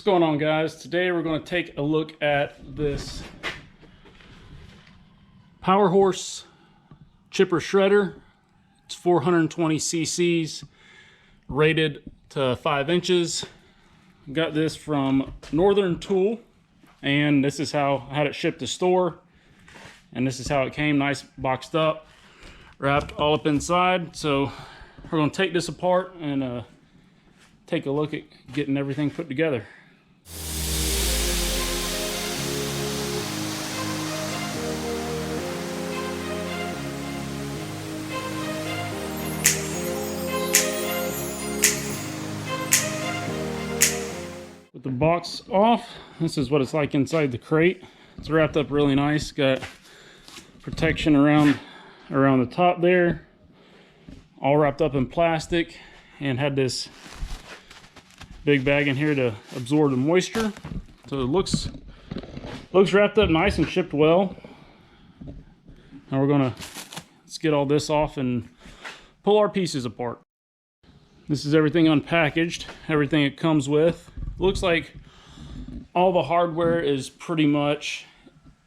going on, guys? Today we're going to take a look at this Powerhorse chipper shredder. It's 420 cc's, rated to 5 inches. Got this from Northern Tool, and this is how I had it shipped to store. And this is how it came, nice boxed up, wrapped all up inside. So we're going to take this apart and take a look at getting everything put together. With the box off, this is what it's like inside the crate. It's wrapped up really nice, got protection around the top there, all wrapped up in plastic, and had this big bag in here to absorb the moisture. So it looks wrapped up nice and shipped well. Now let's get all this off and pull our pieces apart. This is everything unpackaged, everything it comes with. Looks like all the hardware is pretty much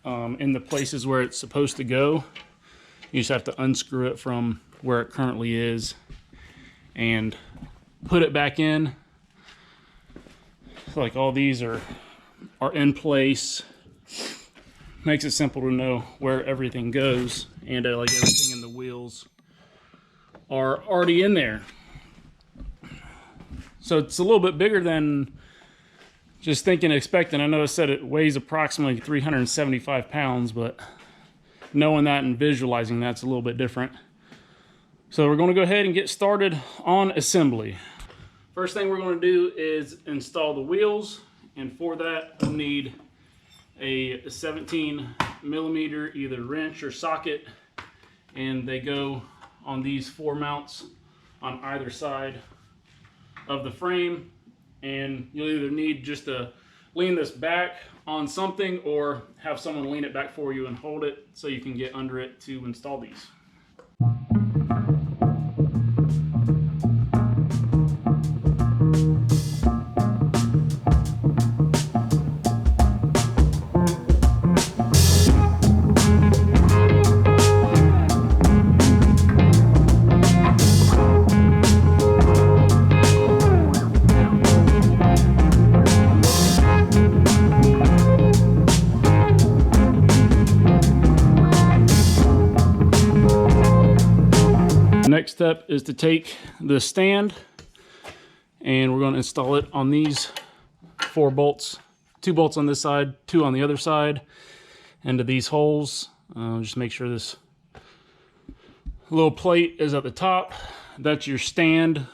in the places where it's supposed to go. You just have to unscrew it from where it currently is and put it back in. Like all these are in place. Makes it simple to know where everything goes, and like everything in the wheels are already in there. So it's a little bit bigger than just expecting. I know I said it weighs approximately 375 pounds, but knowing that and visualizing that's a little bit different. So we're going to go ahead and get started on assembly. First thing we're going to do is install the wheels, and for that we'll need a 17mm either wrench or socket, and they go on these 4 mounts on either side of the frame. And you'll either need just to lean this back on something or have someone lean it back for you and hold it so you can get under it to install these. Next step is to take the stand, and we're going to install it on these 4 bolts, 2 bolts on this side, 2 on the other side, into these holes. Just make sure this little plate is at the top. That's your stand.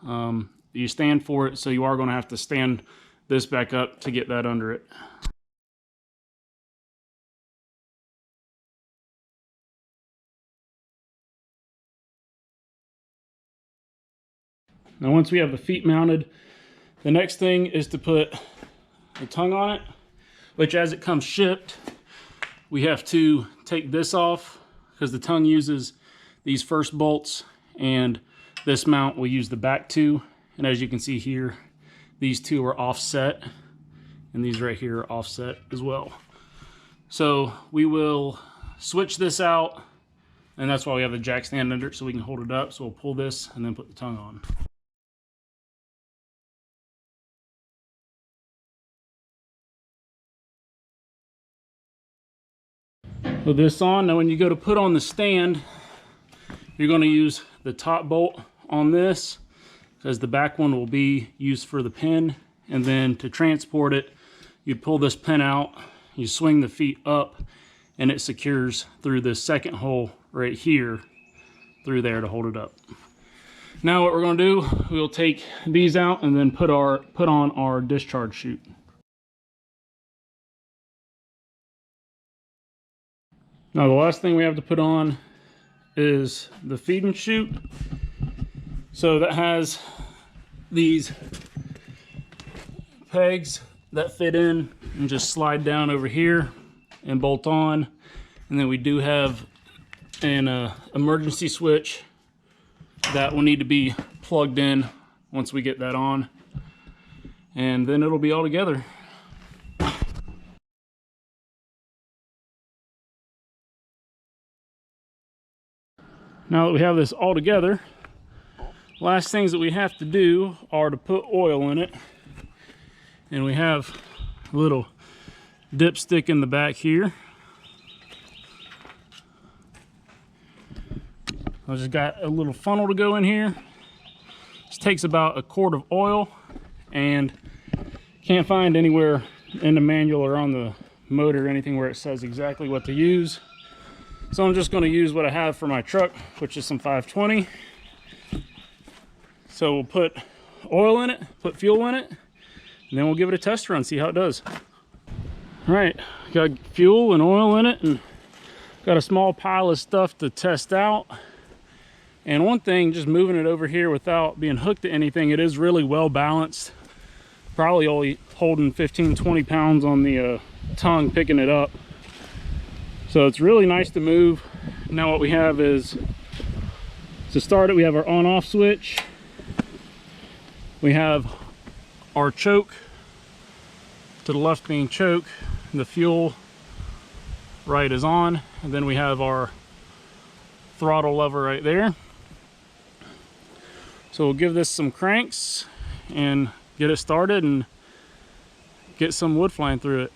You stand for it, so you are going to have to stand this back up to get that under it. Now once we have the feet mounted, the next thing is to put the tongue on it, which as it comes shipped, we have to take this off because the tongue uses these first bolts, and this mount will use the back 2. And as you can see here, these 2 are offset, and these right here are offset as well. So we will switch this out, and that's why we have the jack stand under it, so we can hold it up. So we'll pull this and then put the tongue on. With this on, now when you go to put on the stand, you're going to use the top bolt on this, because the back one will be used for the pin. And then to transport it, you pull this pin out, you swing the feet up, and it secures through this second hole right here through there to hold it up. Now what we're going to do, we'll take these out and then put on our discharge chute. Now the last thing we have to put on is the feed and chute. So that has these pegs that fit in and just slide down over here and bolt on. And then we do have an emergency switch that will need to be plugged in once we get that on. and then it'll be all together. Now that we have this all together, last things that we have to do are to put oil in it. And we have a little dipstick in the back here. I just got a little funnel to go in here. This takes about a quart of oil, and can't find anywhere in the manual or on the motor or anything where it says exactly what to use. So I'm just going to use what I have for my truck, which is some 520. So we'll put oil in it, put fuel in it, and then we'll give it a test run, see how it does. All right, got fuel and oil in it, and got a small pile of stuff to test out. And one thing, just moving it over here without being hooked to anything, it is really well balanced. Probably only holding 15-20 pounds on the tongue picking it up. So it's really nice to move. Now what we have is, to start it, we have our on-off switch. We have our choke, to the left being choke, the fuel, right is on, and then we have our throttle lever right there. So we'll give this some cranks and get it started and get some wood flying through it.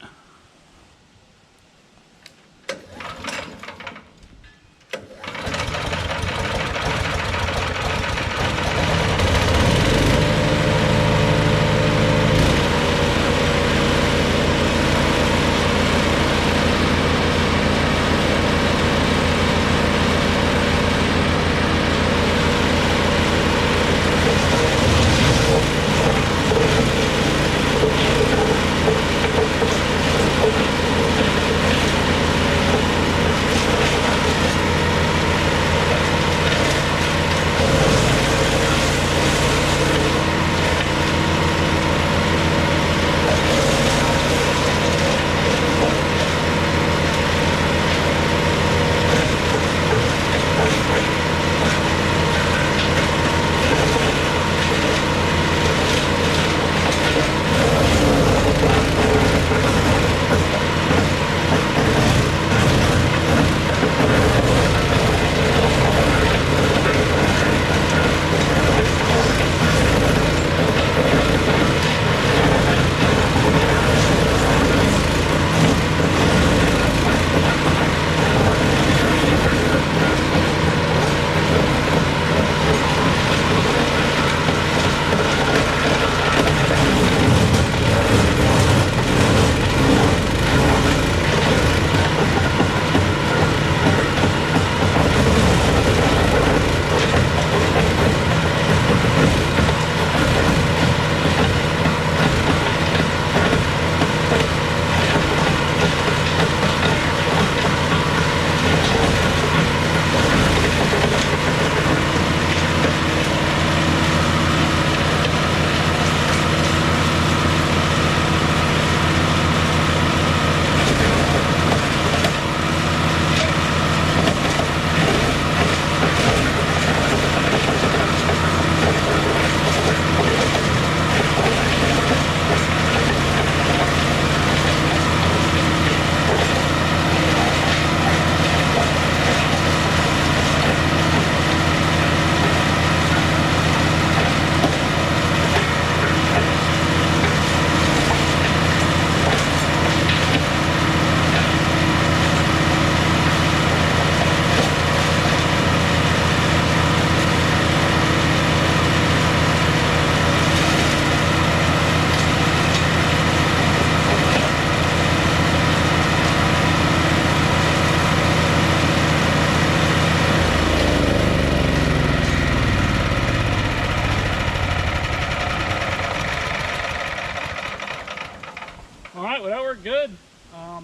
Good. I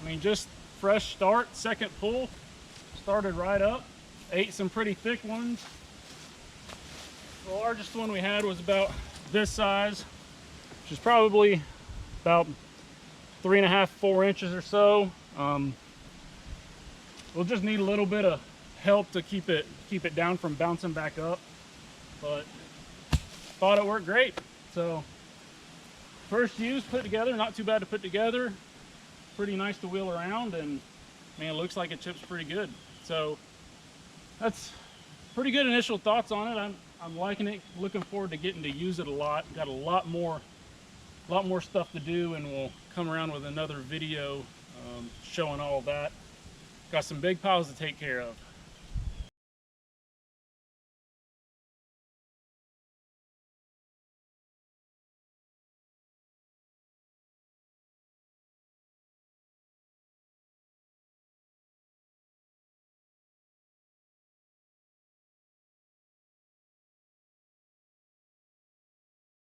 mean, just fresh start, second pull, started right up, ate some pretty thick ones. The largest one we had was about this size, which is probably about 3.5, 4 inches or so. We'll just need a little bit of help to keep it down from bouncing back up, but thought it worked great. So first use, put together, not too bad to put together. Pretty nice to wheel around, and man, it looks like it chips pretty good. So that's pretty good initial thoughts on it. I'm liking it, looking forward to getting to use it a lot. Got a lot more stuff to do, and we'll come around with another video showing all that. Got some big piles to take care of.